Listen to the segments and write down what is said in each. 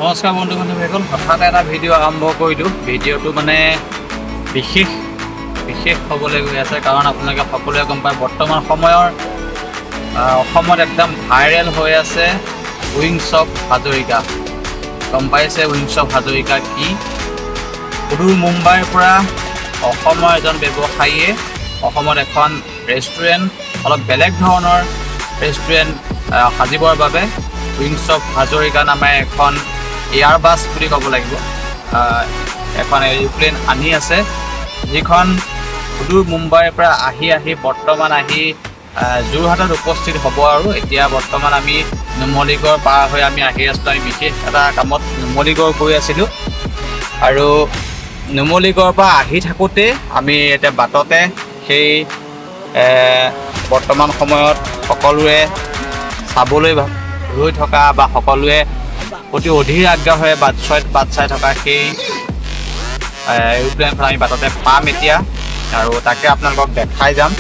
নমস্কাৰ বন্ধু বান্ধৱীসকল, হঠাৎ এটা ভিডিঅ' আৰম্ভ কৰিলোঁ। ভিডিঅ'টো মানে বিশেষ হ'বলৈ গৈ আছে, কাৰণ আপোনালোকে সকলোৱে গম পায় বৰ্তমান সময়ৰ অসমত একদম ভাইৰেল হৈ আছে উইংছ অফ হাজৰিকা। গম পাইছে উইংছ অফ হাজৰিকা কি? সুদূৰ মুম্বাইৰ পৰা অসমৰ এজন ব্যৱসায়ীয়ে অসমত এখন ৰেষ্টুৰেণ্ট, অলপ বেলেগ ধৰণৰ ৰেষ্টুৰেণ্ট সাজিবৰ বাবে উইংছ অফ হাজৰিকা নামে এখন এয়াৰবাছ বুলি ক'ব লাগিব, এখন এৰোপ্লেন আনি আছে, যিখন সুদূৰ মুম্বাইৰ পৰা আহি বৰ্তমান যোৰহাটত উপস্থিত হ'ব। আৰু এতিয়া বৰ্তমান আমি নুমলীগড় পাৰ হৈ আমি আহি আছোঁ। আমি বিশেষ এটা কামত নুমলীগড় গৈ আছিলোঁ, আৰু নুমলীগড়ৰ পৰা আহি থাকোঁতে আমি এতিয়া বাটতে সেই বৰ্তমান সময়ত সকলোৱে চাবলৈ ৰৈ থকা বা সকলোৱে অতি অধীৰ আগ্ৰহেৰে বাট চাই থকা সেই এৰোপ্লেনখন আমি বাটতে পাম এতিয়া, আৰু তাকে আপোনালোকক দেখাই যাম।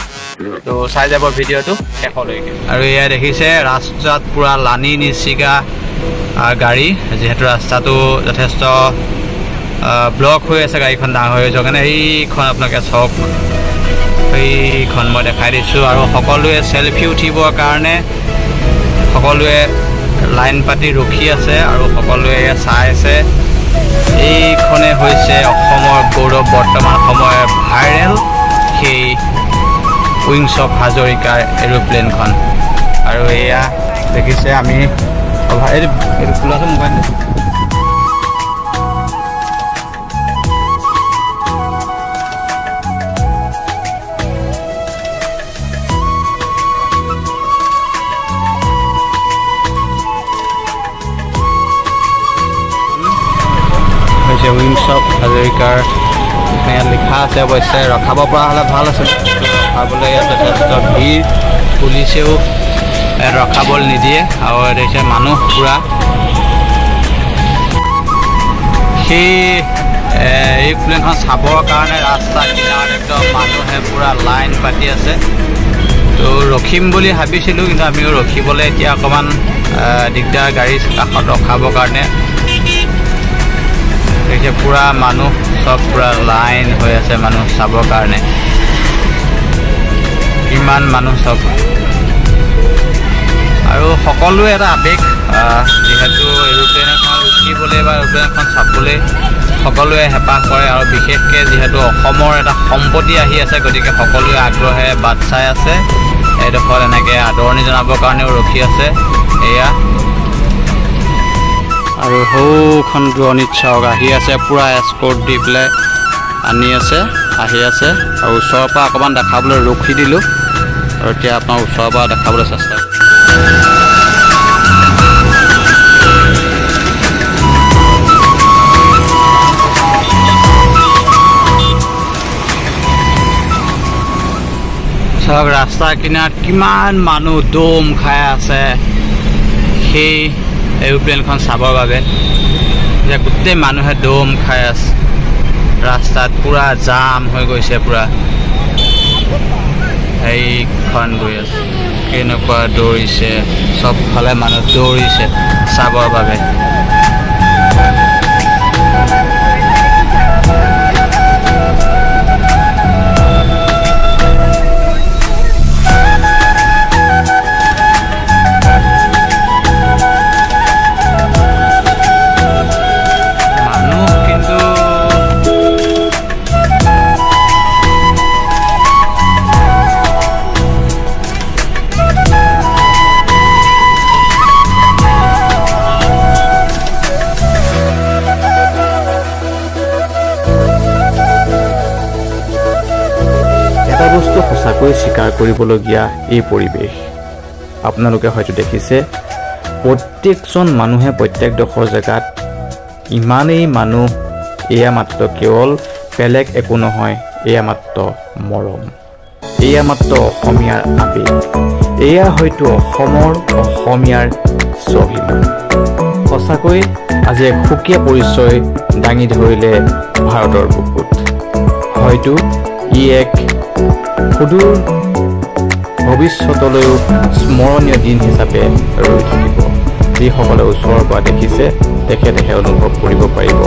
তো চাই যাব ভিডিঅ'টো শেষলৈকে। আৰু এয়া দেখিছে ৰাস্তাত পূৰা লানি নিচিগা গাড়ী, যিহেতু ৰাস্তাটো যথেষ্ট ব্লক হৈ আছে, গাড়ীখন ডাঙৰ হৈ যোৱাৰ কাৰণে। এইখন আপোনালোকে চাওক, এইখন মই দেখাই দিছোঁ। আৰু সকলোৱে চেলফি উঠিবৰ কাৰণে সকলোৱে লাইন পাতি ৰখি আছে, আৰু সকলোৱে চাই আছে। এইখনে হৈছে অসমৰ গৌৰৱ, বৰ্তমান সময়ৰ ভাইৰেল সেই উইংছ অফ হাজৰিকাৰ এৰোপ্লেনখন। আৰু এয়া দেখিছে আমি এইটো খোলাটো মোবাইলটো উইংছ অফ হাজৰিকাৰ ইয়াত লিখা আছে। অৱশ্যে ৰখাব পৰা হ'লে ভাল আছিল, ৰখাবলৈ ইয়াত যথেষ্ট ভিৰ, পুলিচেও ইয়াত ৰখাবলৈ নিদিয়ে। আৰু দেখিছে মানুহ পূৰা সেই এৰোপ্লেনখন চাবৰ কাৰণে ৰাস্তা কিনাৰত একদম মানুহে পূৰা লাইন পাতি আছে। তো ৰখিম বুলি ভাবিছিলোঁ, কিন্তু আমিও ৰখিবলৈ এতিয়া অকণমান দিগদাৰ, গাড়ীৰ কাষত ৰখাবৰ কাৰণে। দেখিছে পূৰা মানুহ চব পূৰা লাইন হৈ আছে মানুহ চাবৰ কাৰণে, ইমান মানুহ চব। আৰু সকলোৱে এটা আৱেগ, যিহেতু এৰোপ্লেন এখন উঠিবলৈ বা এৰোপ্লেন এখন চাবলৈ সকলোৱে হেঁপাহ কৰে, আৰু বিশেষকৈ যিহেতু অসমৰ এটা সম্পত্তি আহি আছে, গতিকে সকলোৱে আগ্ৰহেৰে বাট চাই আছে। এইডোখৰত এনেকৈ আদৰণি জনাবৰ কাৰণেও ৰখি আছে। এয়া আৰু সৌখন দূৰণিত চাওক, আহি আছে পূৰা এস্কৰ্ট দি পেলাই আনি আছে, আহি আছে। আৰু ওচৰৰ পৰা অকণমান দেখাবলৈ ৰখি দিলোঁ, আৰু এতিয়া আপোনাৰ ওচৰৰ পৰা দেখাবলৈ চেষ্টা কৰিম। চাওক ৰাস্তাৰ কিনাৰত কিমান মানুহ দম খাই আছে সেই এৰোপ্লেনখন চাবৰ বাবে। এতিয়া গোটেই মানুহে দম খাই আছে, ৰাস্তাত পূৰা জাম হৈ গৈছে, পূৰা সেইখন গৈ আছে। কেনেকুৱা দৌৰিছে, চবফালে মানুহ দৌৰিছে চাবৰ বাবে। এটা বস্তু সঁচাকৈ স্বীকাৰ কৰিবলগীয়া এই পৰিৱেশ। আপোনালোকে হয়তো দেখিছে প্ৰত্যেকজন মানুহে প্ৰত্যেকডোখৰ জেগাত ইমানেই মানুহ, এয়া মাত্ৰ কেৱল বেলেগ একো নহয়, এয়া মাত্ৰ মৰম, এয়া মাত্ৰ অসমীয়াৰ আৱেগ, এয়া হয়তো অসমীয়াৰ স্বাভিমান। সঁচাকৈ আজি এক সুকীয়া পৰিচয় দাঙি ধৰিলে ভাৰতৰ বুকুত। হয়তো ই এক সুদূৰ ভৱিষ্যতলৈও স্মৰণীয় দিন হিচাপে ৰৈ থাকিব। যিসকলে ওচৰৰ পৰা দেখিছে তেখেতেহে অনুভৱ কৰিব পাৰিব।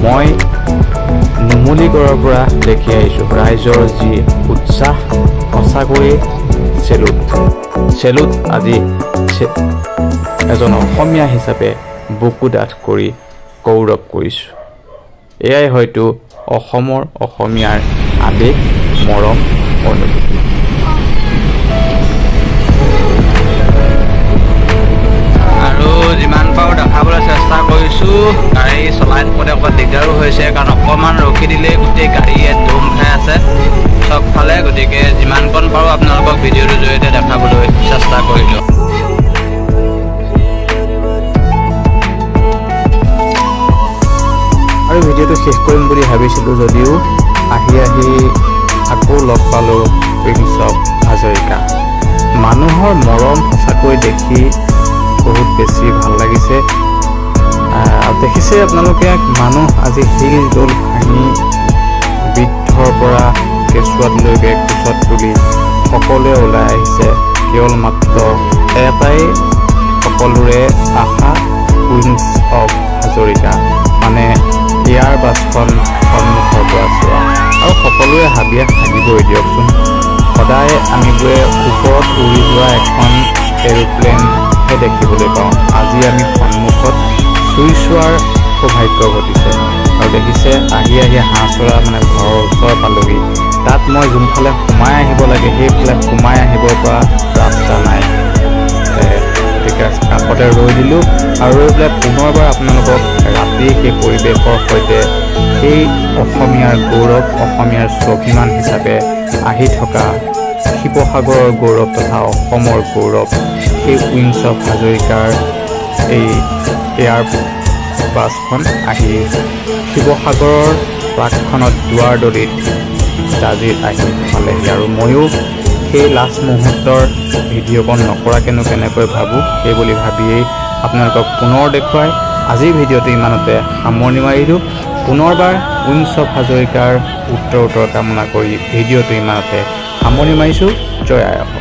মই নুমলীগড়ৰ পৰা দেখি আহিছোঁ ৰাইজৰ যি উৎসাহ, সঁচাকৈয়ে চেলুট। আজি এজন অসমীয়া হিচাপে বুকু ডাঠ কৰি গৌৰৱ কৰিছোঁ। এয়াই হয়তো অসমীয়াৰ আবেগ, মৰম, অনুভূতি। আৰু যিমান পাৰোঁ দেখাবলৈ চেষ্টা কৰিছোঁ। গাড়ী চলাই থাকোঁতে অকণমান দিগদাৰো হৈছে, কাৰণ অকণমান ৰখি দিলেই গোটেই গাড়ীয়ে দম খাই আছে চবফালে। গতিকে যিমানকণ পাৰোঁ আপোনালোকক ভিডিঅ'টোৰ জৰিয়তে দেখাবলৈ চেষ্টা কৰিলোঁ। আৰু ভিডিঅ'টো শেষ কৰিম বুলি ভাবিছিলোঁ যদিও আহি আকৌ লগ পালোঁ উইংছ অফ হাজৰিকা। মানুহৰ মৰম সঁচাকৈ দেখি বহুত বেছি ভাল লাগিছে। দেখিছে আপোনালোকে মানুহ আজি শিল দৌল ভাঙি বৃদ্ধৰ পৰা কেঁচুৱাতলৈকে কোচত তুলি সকলোৱে ওলাই আহিছে। কেৱল মাত্ৰ এটাই সকলোৰে আশা, উইংছ অফ হাজৰিকা, মানে ইয়াৰ বাছখন সন্মুখৰ পৰা চোৱা। আৰু সকলোৱে হাবিয়াস থাকিবই দিয়কচোন। সদায় আমিবোৰে ওপৰত উৰি যোৱা এখন এৰোপ্লেনহে দেখিবলৈ পাওঁ। আজি আমি সন্মুখত চুই চোৱাৰ সৌভাগ্য ঘটিছে। আৰু দেখিছে আহি হাঁহ চৰা মানে ঘৰৰ ওচৰ পালোহি। তাত মই যোনফালে সোমাই আহিব লাগে সেইফালে সোমাই আহিব পৰা ৰাস্তা নাই। গতিকে কাষতে ৰৈ দিলোঁ আৰু ৰৈ পেলাই পুনৰবাৰ আপোনালোকক ৰাতি সেই পৰিৱেশৰ সৈতে সেই অসমীয়াৰ গৌৰৱ, অসমীয়াৰ স্বাভিমান হিচাপে আহি থকা শিৱসাগৰৰ গৌৰৱ তথা অসমৰ গৌৰৱ সেই উইংছ অফ হাজৰিকাৰ এই এয়াৰ বাছখন আহি শিৱসাগৰৰ প্ৰাকখনত দুৱাৰদলিত আজি আহি পালেহি। আৰু ময়ো সেই লাষ্ট মুহূৰ্তৰ ভিডিঅ'কণ নকৰাকেনো কেনেকৈ ভাবোঁ, সেই বুলি ভাবিয়েই আপোনালোকক পুনৰ দেখুৱাই আজিৰ ভিডিঅ'টো ইমানতে সামৰণি মাৰিলোঁ। পুনৰবাৰ উইংছ অফ হাজৰিকাৰ উত্তৰ কামনা কৰি ভিডিঅ'টো ইমানতে সামৰণি মাৰিছোঁ। জয় আই অসম।